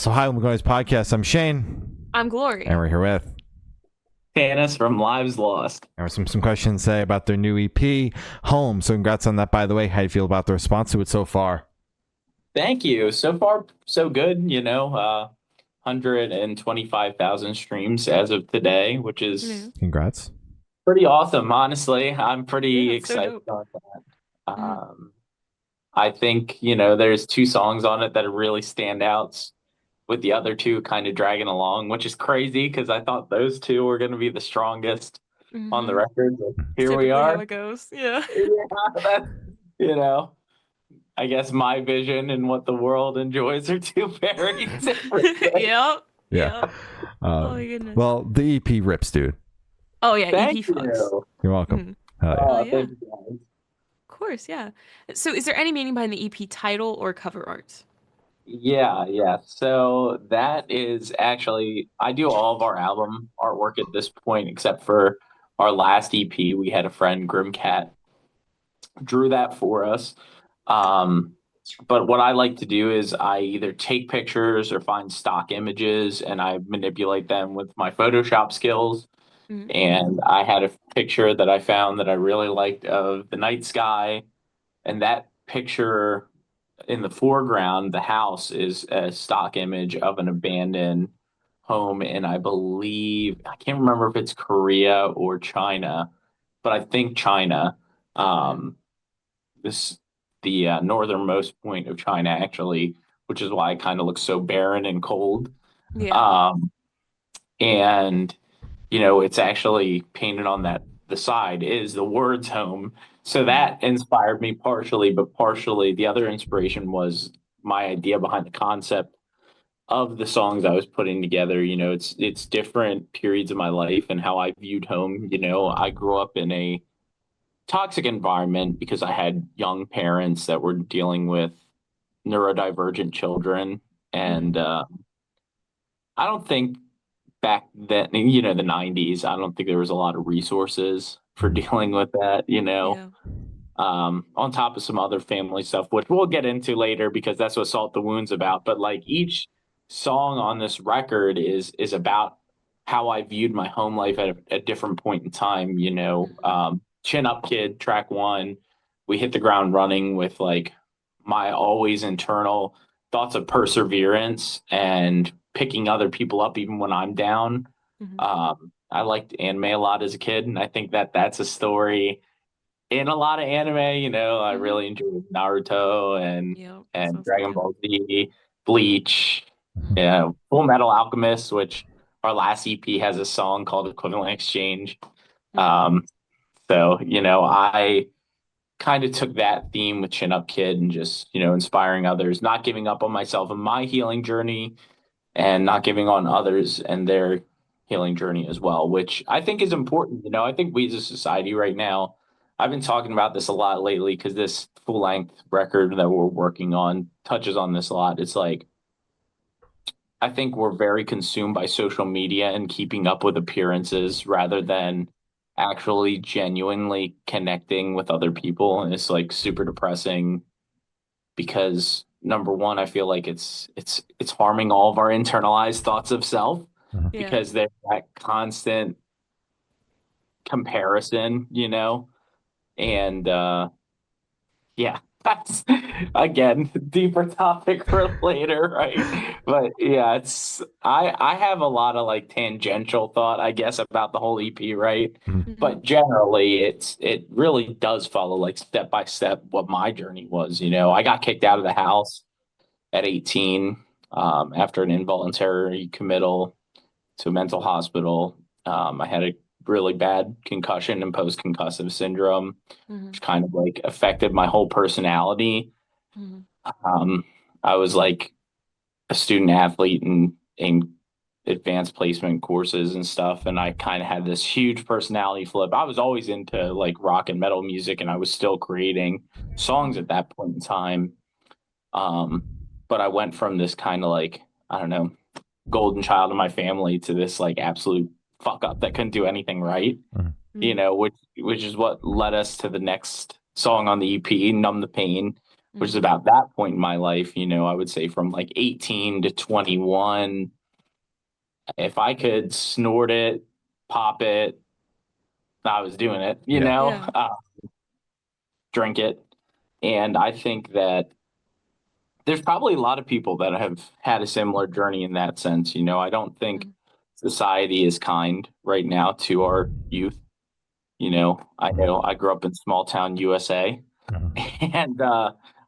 So hi, welcome to this podcast. I'm Shane, I'm Glory. and we're here with Tanis from Lives Lost. and some questions today about their new EP, Home. So congrats on that, by the way. How do you feel about the response to it so far? Thank you. So far, so good. 125,000 streams as of today, which is Congrats. pretty awesome. Honestly, I'm Yeah, pretty it's so excited dope. on that. Mhm. I think, there's two songs on it that really stand out, with the other two kind of dragging along, which is crazy because I thought those two were going to be the strongest on the Mhm. record. But It's here we typically how are. it goes. Yeah. Yeah, that's, you know. I guess my vision and what the world enjoys are two very different things. Yep. Yeah. Yep. Oh my goodness. Well, the EP rips, dude. Oh yeah, Thank EP fucks. you. You're welcome. Mhm. Hell yeah. Oh yeah. Thank you guys. Of course, yeah. So is there any meaning behind the EP title or cover art? Yeah. So that is actually, I do all of our album artwork at this point, except for our last EP. We had a friend, Grimcat, drew that for us. Um, but what I like to do is I either take pictures or find stock images and I manipulate them with my Photoshop skills. Mhm. And I had a picture that I found that I really liked of the night sky. And that picture in the foreground, the house is a stock image of an abandoned home in, I believe, I can't remember if it's Korea or China, but I think China. Mhm. Um, this the northernmost point of China, actually, which is why it kind of looks so barren and cold. Yeah. Um, and it's actually painted on that the side is the words home. So Mhm. that inspired me partially, but partially the other inspiration was my idea behind the concept of the songs I was putting together. It's different periods of my life and how I viewed home. I grew up in a toxic environment because I had young parents that were dealing with neurodivergent children. Mhm. And I don't think back then, the 90s, I don't think there was a lot of resources for dealing with that. Yeah. On top of some other family stuff, which we'll get into later because that's what Salt the Wound's about. But like each song on this record is about how I viewed my home life at a different point in time. Mhm. Chin Up Kid, track one, we hit the ground running with like my always internal thoughts of perseverance and picking other people up even when I'm down. Mhm. I liked anime a lot as a kid, and I think that that's a story in a lot of anime. I Mhm. really enjoyed Naruto and Yep. and Sounds like Dragon you. Ball Z, Bleach, Full Metal Alchemist, which our last EP has a song called Equivalent Exchange. Mhm. Um, so I kind of took that theme with Chin Up Kid and just inspiring others, not giving up on myself and my healing journey, and not giving on others and their healing journey as well, which I think is important. I think we as a society right now, I've been talking about this a lot lately because this full length record that we're working on touches on this a lot. It's like, I think we're very consumed by social media and keeping up with appearances rather than actually genuinely connecting with other people. And it's like super depressing because number one, I feel like it's harming all of our internalized thoughts of self Yeah. because there's that constant comparison, and yeah, that's again deeper topic for later, right? But yeah, I have a lot of like tangential thought, I guess, about the whole EP, right? Mhm. But generally, it really does follow like step by step what my journey was. I got kicked out of the house at 18 after an involuntary committal to a mental hospital. I had a really bad concussion and post concussive syndrome, Mhm. which kind of like affected my whole personality. Mhm. Um, I was like a student athlete in advanced placement courses and stuff, and I kind of had this huge personality flip. I was always into like rock and metal music, and I was still creating songs Mhm. at that point in time. Um, but I went from this kind of like, I don't know, golden child of my family to this like absolute fuck up that couldn't do anything right, Mhm. which is what led us to the next song on the EP, Numb the Pain, which is Mm. about that point in my life, I would say from like 18 to 21, if I could snort it, pop it, I was doing it, Yeah. Yeah. drink it. And I think that there's probably a lot of people that have had a similar journey in that sense. I don't think Mm. society is kind right now to our youth. I know I grew up in small town USA, Mhm. and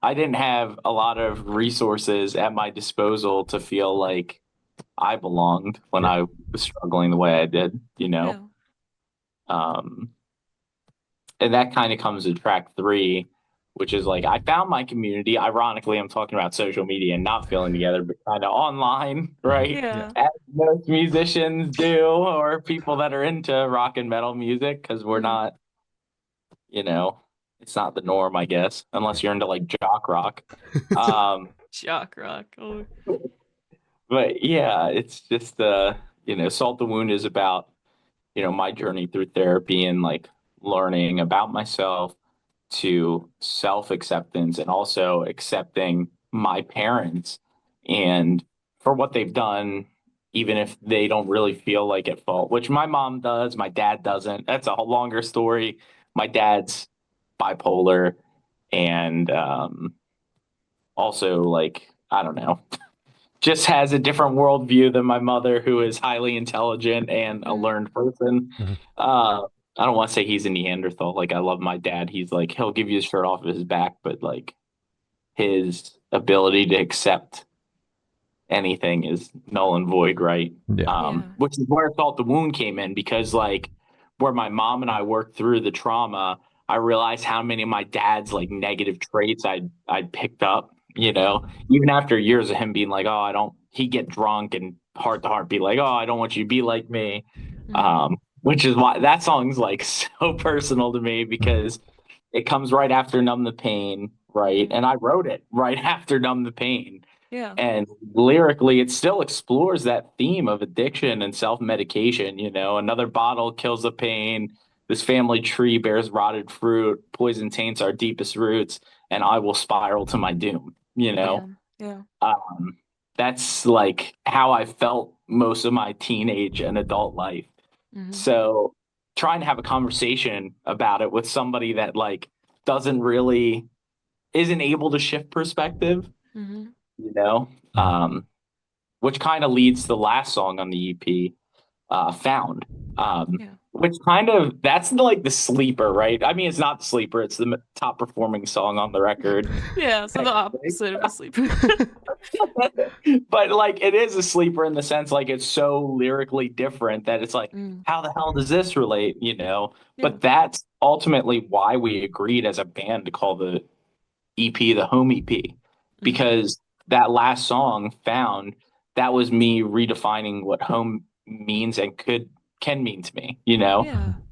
I didn't have a lot of resources at my disposal to feel like I belonged when Yeah. I was struggling the way I did. Yeah. Um, and that kind of comes to track three, which is like I found my community. Ironically, I'm talking about social media and not feeling together, but kind of online, Mhm. right? Yeah. Yeah. As most musicians do, or people that are into rock and metal music, because we're Mm. not, you know, it's not the norm, I guess, unless you're into like jock rock. Um, Shock rock. Oh. but yeah, it's just Salt the Wound is about, my journey through therapy and like learning about myself to self acceptance and also accepting my parents and for what they've done, even if they don't really feel like at fault, which my mom does, my dad doesn't. That's a longer story. My dad's bipolar and also, like, I don't know, just has a different worldview than my mother, who is highly intelligent and a Mm. learned person. Mhm. I don't want to say he's a Neanderthal. Like, I love my dad. He's like, he'll give you his shirt off of his back, but like his ability to accept anything is null and void, right? Yeah. Yeah. Which is where I thought the wound came in because, like, where my mom and I worked through the trauma, I realized how many of my dad's like negative traits I'd picked up. Mm. Even after years of him being like, "Oh, I don't," he'd get drunk and heart to heart be like, "Oh, I don't want you to be like me," Mm. which is why that song's like so personal to me Mhm. because it comes right after Numb the Pain, right? Mm. And I wrote it right after Numb the Pain. Yeah. And lyrically, it still explores that theme of addiction and self medication. Another bottle kills the pain. This family tree bears rotted fruit. Poison taints our deepest roots, and I will spiral to my doom. Yeah. Yeah. Um, that's like how I felt most of my teenage and adult life. Mm. So trying to have a conversation about it with somebody that like doesn't really isn't able to shift perspective, Mm. you know, Mhm. which kind of leads to the last song on the EP, Found, Yeah. which kind of that's like the sleeper, right? I mean, it's not the sleeper; it's the top performing song on the record. Yeah. So the Technically. opposite of a sleeper. But like it is a sleeper in the sense like it's so lyrically different that it's like, Mm. how the hell does this relate? Yeah. But that's ultimately why we agreed as a band to call the EP the home EP, Mm. because that last song, Found, that was me redefining what home means and can mean to me. Yeah.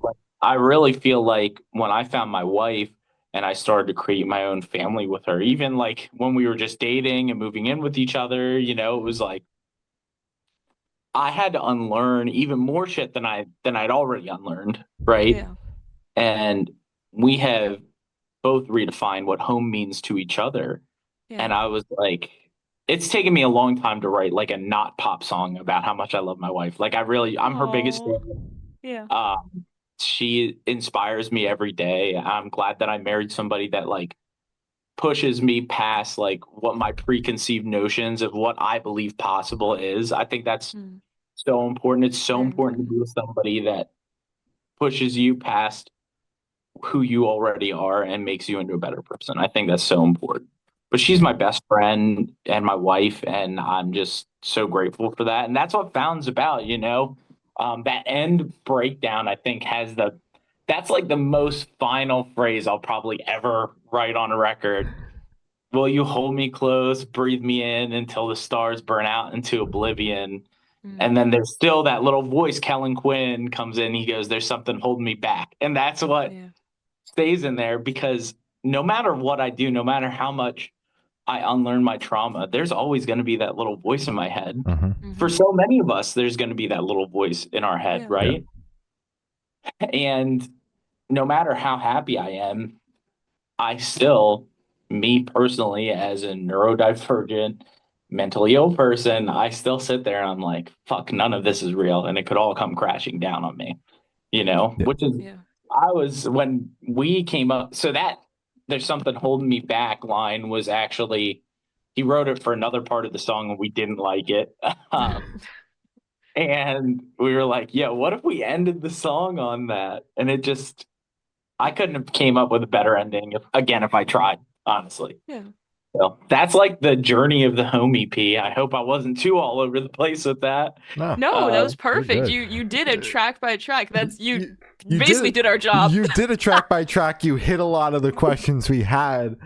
Like, I really feel like when I found my wife and I started to create my own family with her, even like when we were just dating and moving in with each other, it was like I had to unlearn even more shit than I'd already unlearned, right? Yeah. And we have both redefined what home means to each other. Yeah. And I was like, it's taken me a long time to write like a not pop song about how much I love my wife. Like I'm her biggest Oh. fan. Yeah. She inspires me every day. I'm glad that I married somebody that like pushes me past like what my preconceived notions of what I believe possible is. I think that's Mm. so important. It's so Very important to important. be with somebody that pushes you past who you already are and makes you into a better person. I think that's so important. But she's Yeah. my best friend and my wife, and I'm just so grateful for that. And that's what Found's about. That end breakdown, I think, that's like the most final phrase I'll probably ever write on a record. Will you hold me close, breathe me in until the stars burn out into oblivion? Mm. And then there's still that little voice, Kellen Quinn comes in. He goes, "There's something holding me back." And that's what Yeah. stays in there because no matter what I do, no matter how much I unlearn my trauma, there's always going to be that little voice in my head. Mhm. For Mm. so many of us, there's going to be that little voice in our head, Yeah. Yeah. right? And no matter how happy I am, I still me personally, as a neurodivergent, mentally ill person, I still sit there and I'm like, fuck, none of this is real. And it could all come crashing down on me, Yeah. which is, Yeah. I was, when we came up, so that there's something holding me back line was actually, he wrote it for another part of the song and we didn't like it. And we were like, yeah, what if we ended the song on that? And it just, I couldn't have came up with a better ending if I tried, honestly. Yeah. So that's like the journey of the home EP. I hope I wasn't too all over the place with that. No, No, that was you're perfect. good. You did it track by track. That's you You basically did our job. You did it track by track. You hit a lot of the questions we had,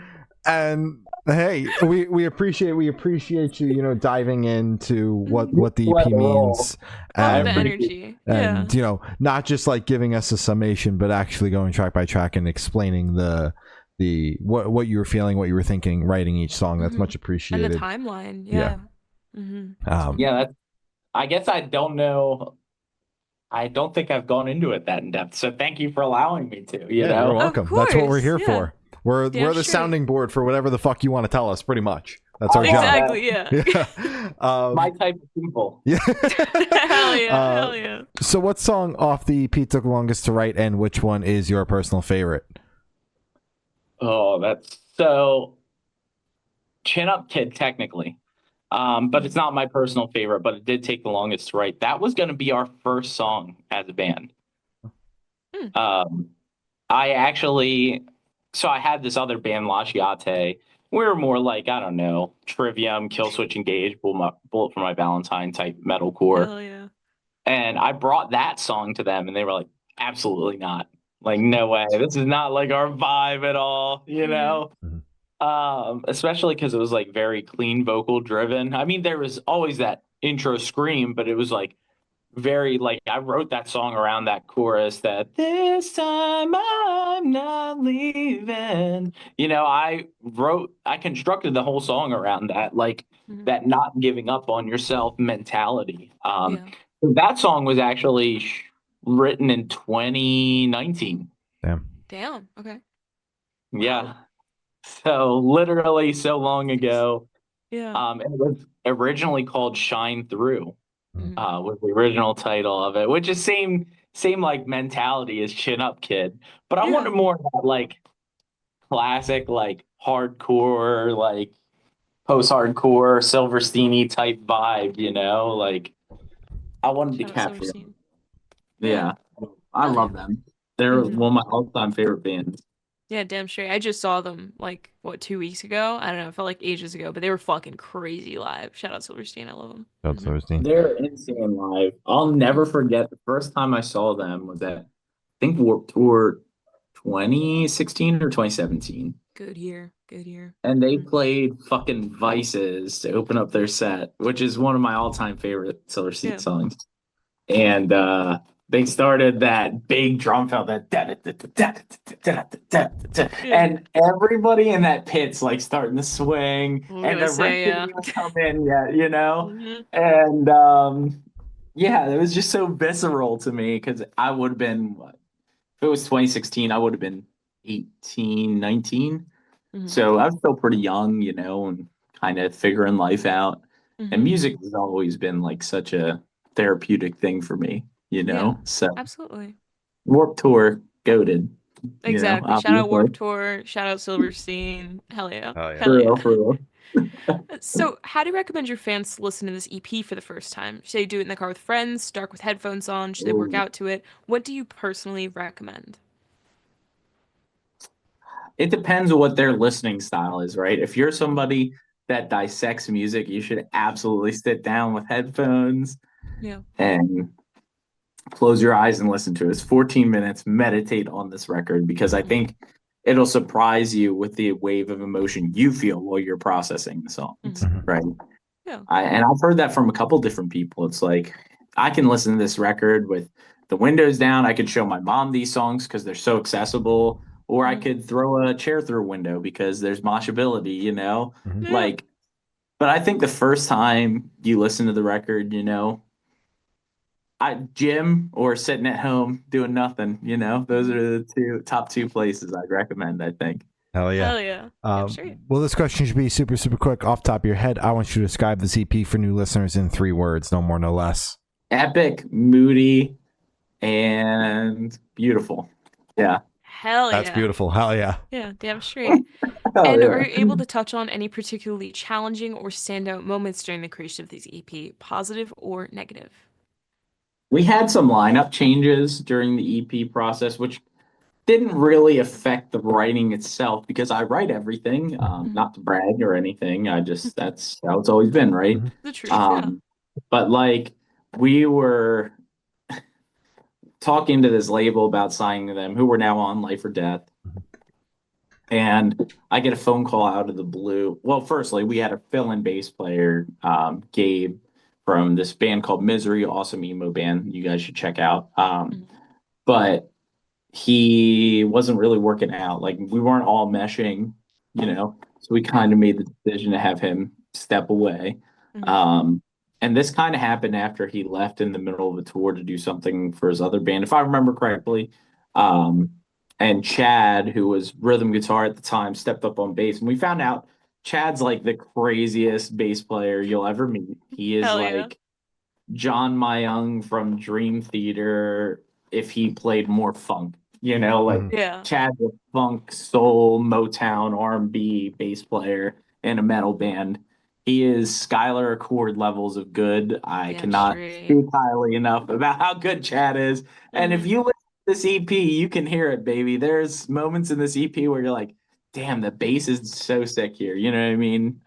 and hey, we appreciate you, diving into what the EP means, Love the and energy. Yeah. not just like giving us a summation, but actually going track by track and explaining the what you were feeling, what you were thinking, writing each song. That's much And appreciated. the timeline. Yeah. Yeah, I guess I don't know. I don't think I've gone into it that in depth. So thank you for allowing me to, You're welcome. That's what we're here for. We're the sounding board for whatever the fuck you want to tell us, pretty much. That's our job. Exactly, yeah. My type of people. Yeah. Hell yeah, hell yeah. So what song off the EP took longest to write, and which one is your personal favorite? Oh, that's so Chin Up Kid, technically. But it's not my personal favorite, but it did take the longest to write. That was going to be our first song as a band. I actually, so I had this other band, Lasciate. We were more like, I don't know, Trivium, Killswitch Engage, Bullet for My Valentine type metalcore. Hell yeah. And I brought that song to them, and they were like, absolutely not. Like, no way. This is not like our vibe at all, especially because it was like very clean vocal driven. I mean, there was always that intro scream, but it was like very like I wrote that song around that chorus that this time I'm not leaving. I constructed the whole song around that, like that not giving up on yourself mentality. That song was actually written in 2019. Damn. Okay. Yeah. So literally so long ago. Yeah. It was originally called Shine Through, was the original title of it, which is same like mentality as Chin Up Kid. But I wanted more of that like classic, like hardcore, like post-hardcore, Silversteiny type vibe, like I wanted to capture them. Yeah. I love them. They're one of my all-time favorite bands. Yeah, damn straight. I just saw them like 2 weeks ago. I don't know, it felt like ages ago, but they were fucking crazy live. Shout out Silverstein, I love them. Shout out Silverstein. They're insane live. I'll never forget the first time I saw them was at I think Warped Tour 2016 or 2017. Good year. And they played fucking Vices to open up their set, which is one of my all-time favorite Silverstein songs. And they started that big drum fill, that and everybody in that pit's like starting to swing, and the riff didn't even come in yet, And it was just so visceral to me because I would have been, if it was 2016, I would have been 18, 19. So I was still pretty young, and kind of figuring life out. And music has always been like such a therapeutic thing for me. So absolutely. Warped Tour, goated. Exactly. Shout out Warped Tour. Shout out Silverstein. Hell yeah. Oh, yeah. For real. So, how do you recommend your fans listen to this EP for the first time? Should they do it in the car with friends, dark with headphones on? Should they work out to it? What do you personally recommend? It depends on what their listening style is, right? If you're somebody that dissects music, you should absolutely sit down with headphones and close your eyes and listen to it. It's 14 minutes. Meditate on this record because I think it'll surprise you with the wave of emotion you feel while you're processing the songs, right? Yeah. And I've heard that from a couple different people. It's like I can listen to this record with the windows down. I could show my mom these songs because they're so accessible, or I could throw a chair through a window because there's moshability, like. But I think the first time you listen to the record, gym or sitting at home doing nothing, those are the top two places I'd recommend, I think. Hell yeah. Hell yeah. Yeah, straight. Well, this question should be super, super quick. Off the top of your head, I want you to describe the EP for new listeners in 3 words, no more, no less. Epic, moody, and beautiful. Yeah. Hell That's yeah. beautiful. Hell yeah. Yeah, damn straight. Hell And yeah. are you able to touch on any particularly challenging or standout moments during the creation of this EP, positive or negative? We had some lineup changes during the EP process, which didn't really affect the writing itself because I write everything, not to brag or anything. That's how it's always been, right? Mm-hmm. The truth, yeah. But like we were talking to this label about signing them, who were now on Life or Death. And I get a phone call out of the blue. Well, firstly, we had a fill-in bass player, Gabe, from this band called Misery, awesome emo band. You guys should check out. But he wasn't really working out. Like we weren't all meshing, So we kind of made the decision to have him step away. And this kind of happened after he left in the middle of a tour to do something for his other band, if I remember correctly. And Chad, who was rhythm guitar at the time, stepped up on bass. And we found out Chad's like the craziest bass player you'll ever meet. He is Hell yeah. like John Myung from Dream Theater if he played more funk, Yeah. Chad's a funk, soul, Motown, R&B bass player in a metal band. He is Skylar Accord levels of good. I Damn cannot straight. speak highly enough about how good Chad is. And if you listen to this EP, you can hear it, baby. There's moments in this EP where you're like, damn, the bass is so sick here. You know what I mean?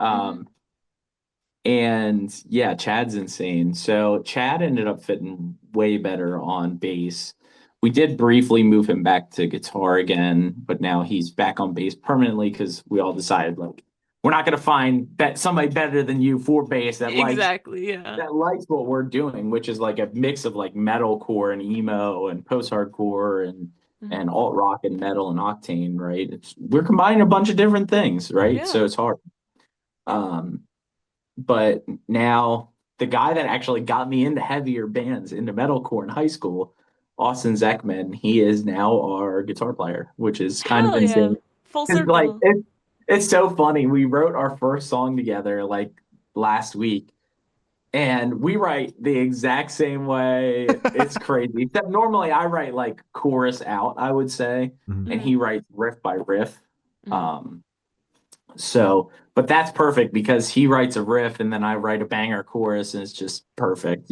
And yeah, Chad's insane. So Chad ended up fitting way better on bass. We did briefly move him back to guitar again, but now he's back on bass permanently because we all decided like we're not going to find somebody better than you for bass that Exactly, likes what we're doing, which is like a mix of like metalcore and emo and post-hardcore and alt rock and metal and octane, right? We're combining a bunch of different things, right? Yeah. So it's hard. But now the guy that actually got me into heavier bands, into metalcore in high school, Austin Zeckman, he is now our guitar player, which is kind of insane. Yeah. Full 'Cause, circle. like it's so funny. We wrote our first song together like last week, and we write the exact same way. It's crazy. Except normally I write like chorus out, I would say, and he writes riff by riff. But that's perfect because he writes a riff and then I write a banger chorus and it's just perfect,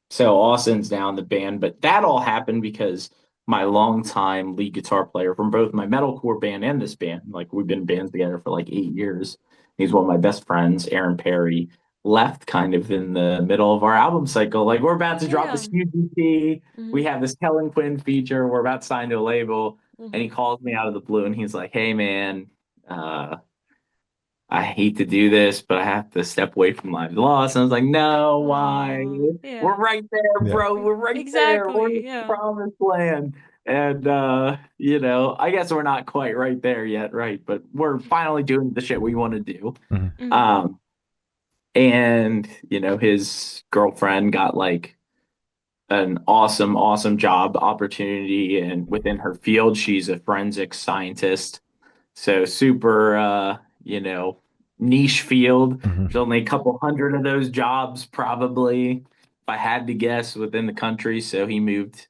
So Austin's now in the band, but that all happened because my longtime lead guitar player from both my metalcore band and this band, like we've been in bands together for like 8 years. He's one of my best friends, Aaron Perry, left kind of in the middle of our album cycle. Like we're about to drop this huge EP. We have this Kellen Quinn feature. We're about to sign to a label. And he calls me out of the blue and he's like, hey man, I hate to do this, but I have to step away from Live Lost. And I was like, no, why? Yeah. We're right there, bro. We're right there. We're in the promised land. And I guess we're not quite right there yet, right? But we're finally doing the shit we want to do. And his girlfriend got like an awesome job opportunity, and within her field, she's a forensic scientist. So super, niche field. There's only a couple hundred of those jobs, probably, if I had to guess, within the country. So he moved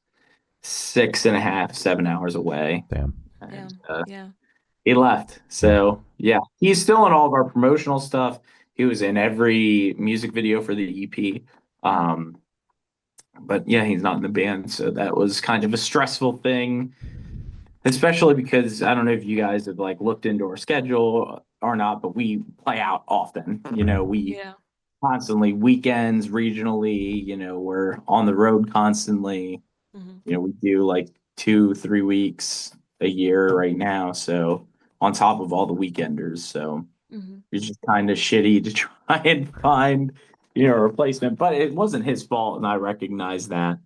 6.5, 7 hours away. Damn. And, he left. So yeah, he's still in all of our promotional stuff. He was in every music video for the EP. But yeah, he's not in the band. So that was kind of a stressful thing. Especially because I don't know if you guys have like looked into our schedule or not, but we play out often. We constantly weekends, regionally, we're on the road constantly. We do like 2-3 weeks a year right now. So on top of all the weekenders. So it's just kind of shitty to try and find, a replacement, but it wasn't his fault. And I recognize that.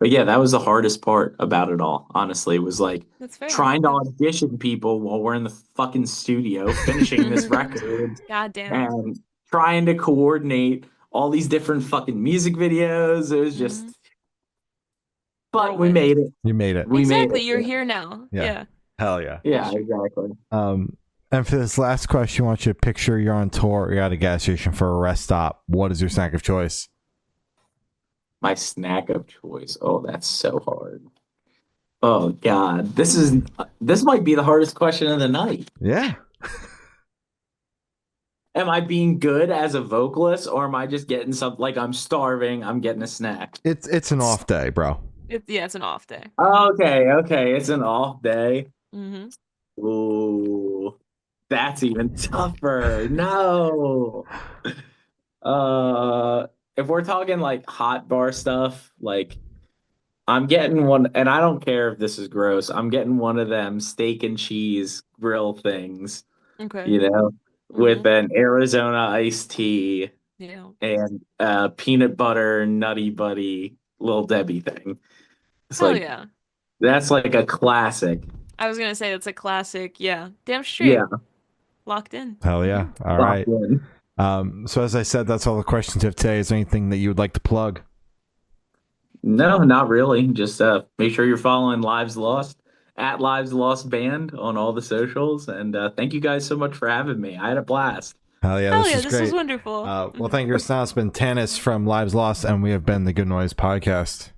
But yeah, that was the hardest part about it all, honestly. It was like trying to audition people while we're in the fucking studio finishing this record. Goddamn. And trying to coordinate all these different fucking music videos. It was just But we made it. You made it. We exactly. made it. You're here now. Yeah. Yeah. Hell yeah. Yeah, exactly. And for this last question, I want you to picture you're on tour, you're at a gas station for a rest stop. What is your snack of choice? My snack of choice. Oh, that's so hard. Oh God, this might be the hardest question of the night. Yeah. Am I being good as a vocalist, or am I just getting something like I'm starving? I'm getting a snack. It's an off day, bro. It's an off day. Okay, it's an off day. Mm-hmm. Ooh, that's even tougher. No. If we're talking like hot bar stuff, like I'm getting one, and I don't care if this is gross. I'm getting one of them steak and cheese grill things, Okay. you know, with an Arizona iced tea Yeah. and peanut butter nutty buddy little Debbie thing. It's Hell like yeah. that's like a classic. I was gonna say it's a classic. Yeah. Damn straight. Yeah, Locked in. Hell yeah. All right. locked in. So as I said, that's all the questions of today. Is there anything that you would like to plug? No, not really. Just make sure you're following Lives Lost at Lives Lost Band on all the socials. And thank you guys so much for having me. I had a blast. Hell yeah, Hell this yeah, is this great. was wonderful. Well, thank you for listening. It's been Tanis from Lives Lost, and we have been the Good Noise Podcast.